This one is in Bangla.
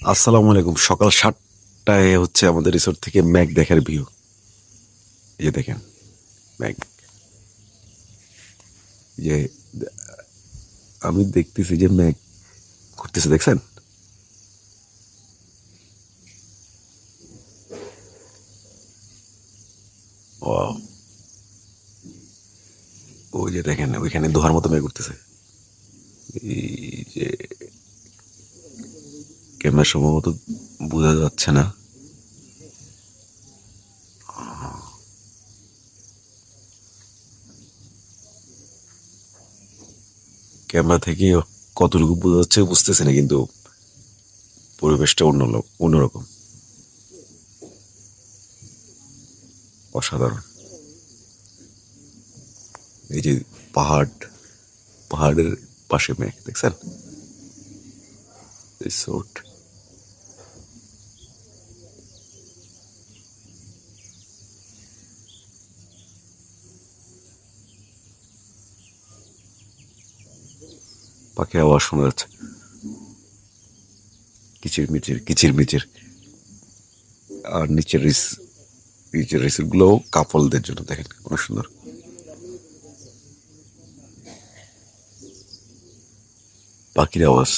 আসসালামু আলাইকুম। সকাল 7টায় হচ্ছে আমাদের রিসোর্ট থেকে ম্যাঘ দেখার ভিউ। এই যে দেখেন ম্যাঘ। এই যে আমি দেখতেছি যে ম্যাঘ ঘুরতেছে, দেখছেন? ওয়াও! ওই যে দেখেন ওইখানে দোহার মতো মেঘ উঠতেছে। এই যে ক্যামেরা সম্ভবত বোঝা যাচ্ছে না। ক্যামেরা থেকে কতটুকু বোঝা যাচ্ছে বুঝতেছি না, কিন্তু পরিবেশটা অন্যরকম, অসাধারণ। এই যে পাহাড়ের পাশে মেঘ, দেখছেন? রিসোর্ট। পাখির আওয়াজ শোনা যাচ্ছে, কিচির মিচির। আর নিচের রিসোর্ট গুলো কাপলদের জন্য, দেখেন অনেক সুন্দর। পাখির আওয়াজ।